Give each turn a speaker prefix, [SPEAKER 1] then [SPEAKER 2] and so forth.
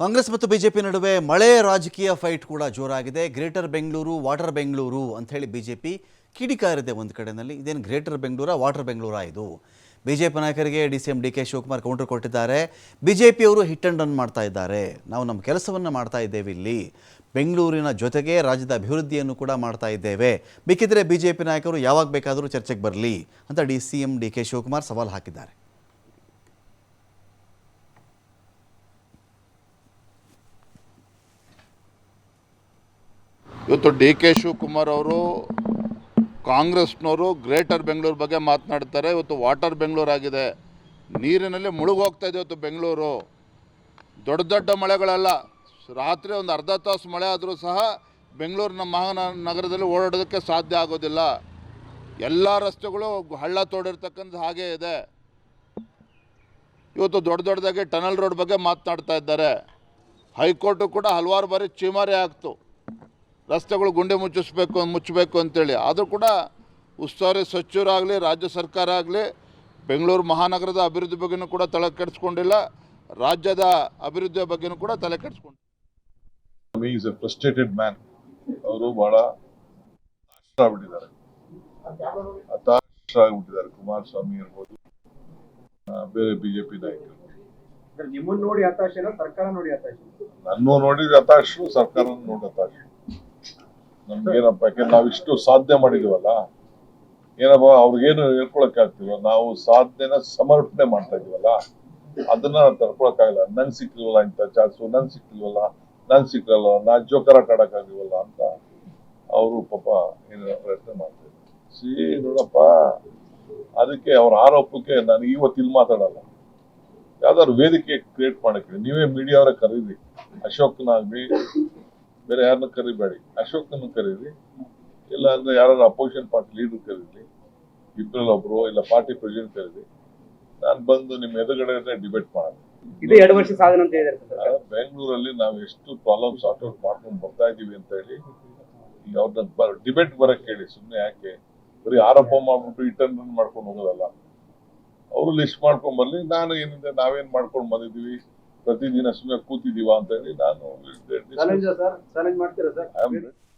[SPEAKER 1] ಕಾಂಗ್ರೆಸ್ ಮತ್ತು ಬಿಜೆಪಿ ನಡುವೆ ಮಳೆ ರಾಜಕೀಯ ಫೈಟ್ ಕೂಡ ಜೋರಾಗಿದೆ. ಗ್ರೇಟರ್ ಬೆಂಗಳೂರು ವಾಟರ್ ಬೆಂಗಳೂರು ಅಂತ ಹೇಳಿ ಬಿಜೆಪಿ ಕಿಡಿಕಾರಿದೆ ಒಂದು ಕಡೆಯಲ್ಲಿ. ಇದೇನು ಗ್ರೇಟರ್ ಬೆಂಗಳೂರಾ ವಾಟರ್ ಬೆಂಗಳೂರಾ ಇದು? ಬಿಜೆಪಿ ನಾಯಕರಿಗೆ DCM D K Shivakumar counter ಕೊಟ್ಟಿದ್ದಾರೆ. ಬಿಜೆಪಿಯವರು ಹಿಟ್ ಅಂಡ್ ರನ್ ಮಾಡ್ತಾ ಇದ್ದಾರೆ. ನಾವು ನಮ್ಮ ಕೆಲಸವನ್ನು ಮಾಡ್ತಾ ಇದ್ದೇವೆ, ಇಲ್ಲಿ ಬೆಂಗಳೂರಿನ ಜೊತೆಗೆ ರಾಜ್ಯದ ಅಭಿವೃದ್ಧಿಯನ್ನು ಕೂಡ ಮಾಡ್ತಾ ಇದ್ದೇವೆ, ಬೇಕಿದ್ರೆ ಬಿಜೆಪಿ ನಾಯಕರು ಯಾವಾಗ ಬೇಕಾದರೂ ಚರ್ಚೆಗೆ ಬರಲಿ ಅಂತ ಡಿಸಿಎಂ ಡಿ ಕೆ ಶಿವಕುಮಾರ್ ಸವಾಲು ಹಾಕಿದ್ದಾರೆ.
[SPEAKER 2] ಇವತ್ತು ಡಿ ಕೆ ಶಿವಕುಮಾರ್ ಅವರು ಕಾಂಗ್ರೆಸ್ನವರು ಗ್ರೇಟರ್ ಬೆಂಗಳೂರು ಬಗ್ಗೆ ಮಾತನಾಡ್ತಾರೆ. ಇವತ್ತು ವಾಟರ್ ಬೆಂಗಳೂರು ಆಗಿದೆ, ನೀರಿನಲ್ಲಿ ಮುಳುಗೋಗ್ತಾ ಇದೆ ಇವತ್ತು ಬೆಂಗಳೂರು. ದೊಡ್ಡ ದೊಡ್ಡ ಮಳೆಗಳಲ್ಲ, ರಾತ್ರಿ ಒಂದು ಅರ್ಧ ತಾಸು ಮಳೆ ಆದರೂ ಸಹ ಬೆಂಗಳೂರಿನ ಮಹಾನಗರದಲ್ಲಿ ಓಡಾಡೋದಕ್ಕೆ ಸಾಧ್ಯ ಆಗೋದಿಲ್ಲ. ಎಲ್ಲ ರಸ್ತೆಗಳು ಹಳ್ಳ ತೋಡಿರ್ತಕ್ಕಂಥ ಹಾಗೆ ಇದೆ. ಇವತ್ತು ದೊಡ್ಡ ದೊಡ್ಡದಾಗಿ ಟನಲ್ ರೋಡ್ ಬಗ್ಗೆ ಮಾತನಾಡ್ತಾ ಇದ್ದಾರೆ. ಹೈಕೋರ್ಟು ಕೂಡ ಹಲವಾರು ಬಾರಿ ಚೀಮಾರಿ ಆಗ್ತು, ರಸ್ತೆಗಳು ಗುಂಡಿ ಮುಚ್ಚಬೇಕು ಅಂತೇಳಿ. ಆದರೂ ಕೂಡ ಉಸ್ತುವಾರಿ ಸಚಿವರಾಗಲಿ ರಾಜ್ಯ ಸರ್ಕಾರ ಆಗಲಿ ಬೆಂಗಳೂರು ಮಹಾನಗರದ ಅಭಿವೃದ್ಧಿ ಬಗ್ಗೆಯೂ ಕೂಡ ತಲೆ ಕೆಡಿಸ್ಕೊಂಡಿಲ್ಲ, ರಾಜ್ಯದ ಅಭಿವೃದ್ಧಿಯ ಬಗ್ಗೆಯೂ ಕೂಡ ತಲೆ ಕೆಡಿಸ್ಕೊಂಡಿಲ್ಲ.
[SPEAKER 3] Is a frustrated man. ಅವರು ಬಹಳ ಹತಾಶರಾಗ್ಬಿಟ್ಟಿದ್ದಾರೆ. ಕುಮಾರಸ್ವಾಮಿ ಇರ್ಬೋದು, ಬೇರೆ ಬಿಜೆಪಿ ನಾಯಕರು.
[SPEAKER 4] ನಿಮ್ಮನ್ನು ನೋಡಿ ಹತಾಶೆನ ಸರ್ಕಾರ ನೋಡಿ ಹತಾಶೆ?
[SPEAKER 3] ನನ್ನೂ ನೋಡಿದ್ರೆ ಹತಾಶರು, ಸರ್ಕಾರ ನೋಡಿ ಹತಾಶರು. ನಮ್ಗೇನಪ್ಪ, ಯಾಕೆಂದ್ರೆ ನಾವಿಷ್ಟು ಸಾಧನೆ ಮಾಡಿದೀವಲ್ಲ, ಏನಪ್ಪ ಅವ್ರಿಗೇನು ಹೇಳ್ಕೊಳಕ್ ಆಗ್ತಿವ, ನಾವು ಸಾಧನೆನ ಸಮರ್ಪಣೆ ಮಾಡ್ತಾ ಇದೀವಲ್ಲ, ಅದನ್ನ ತಡ್ಕೊಳಕ್ಕಾಗಲ್ಲ. ನನ್ ಸಿಕ್ಕಿಲ್ವಲ್ಲ ಇಂಥ ಚಾನ್ಸು, ನನ್ ಸಿಕ್ಕಲ್ಲ, ನಾ ಜೋಕರಾಟ ಆಡಕ್ಕಾಗಿವಲ್ಲ ಅಂತ ಅವರು ಪಾಪ ಏನ ಪ್ರಯತ್ನ ಮಾಡ್ತಾ ಇದ್ದಾರೆ. ನೋಡಪ್ಪ, ಅದಕ್ಕೆ ಅವ್ರ ಆರೋಪಕ್ಕೆ ನಾನು ಇವತ್ತು ಇಲ್ಲಿ ಮಾತಾಡಲ್ಲ. ಯಾವ್ದಾದ್ರು ವೇದಿಕೆ ಕ್ರಿಯೇಟ್ ಮಾಡಕ್ಕೆ ನೀವೇ ಮೀಡಿಯಾವರೇ ಕರೀರಿ. ಅಶೋಕ್ನಾಗ್ಲಿ ಬೇರೆ ಯಾರನ್ನ ಕರಿಬೇಡಿ, ಅಶೋಕ್ನ ಕರೀರಿ, ಇಲ್ಲ ಅಂದ್ರೆ ಯಾರು ಅಪೋಸಿಷನ್ ಪಾರ್ಟಿ ಲೀಡರ್ ಕರೀರಿ, ಇಬ್ಬರಲ್ಲಿ ಒಬ್ರು, ಇಲ್ಲ ಪಾರ್ಟಿ ಪ್ರೆಸಿಡೆಂಟ್ ಕರೀರಿ. ನಾನು ಬಂದು ನಿಮ್ಮ ಎದುರುಗಡೆ ಡಿಬೇಟ್ ಮಾಡೋಣ.
[SPEAKER 4] ಇದು 2 ವರ್ಷ ಸಾಧನೆ ಅಂತ ಹೇಳಿದ್ರೆ
[SPEAKER 3] ಬೆಂಗಳೂರಲ್ಲಿ ನಾವು ಎಷ್ಟು ಪ್ರಾಬ್ಲಮ್ ಸಾರ್ಟ್ ಔಟ್ ಮಾಡ್ಕೊಂಡು ಬರ್ತಾ ಇದೀವಿ ಅಂತ ಹೇಳಿ ಈಗ ಅವ್ರನ್ನ ಡಿಬೇಟ್ ಬರಕ್ ಹೇಳಿ. ಸುಮ್ಮನೆ ಯಾಕೆ ಬರೀ ಆರೋಪ ಮಾಡ್ಬಿಟ್ಟು ಇಟರ್ನ್ ರನ್ ಮಾಡ್ಕೊಂಡು ಹೋಗೋದಲ್ಲ. ಅವರು ಲಿಸ್ಟ್ ಮಾಡ್ಕೊಂಡ್ ಬರ್ಲಿ, ನಾನು ಏನಿದೆ ನಾವೇನ್ ಮಾಡ್ಕೊಂಡು ಬಂದಿದೀವಿ, ಪ್ರತಿದಿನ ಸುಮ್ಮನೆ ಕೂತಿದೀವ ಅಂತ ಹೇಳಿ ನಾನು
[SPEAKER 4] ಚಾಲೆಂಜ್ ಮಾಡ್ತೀರಾ ಸರ್?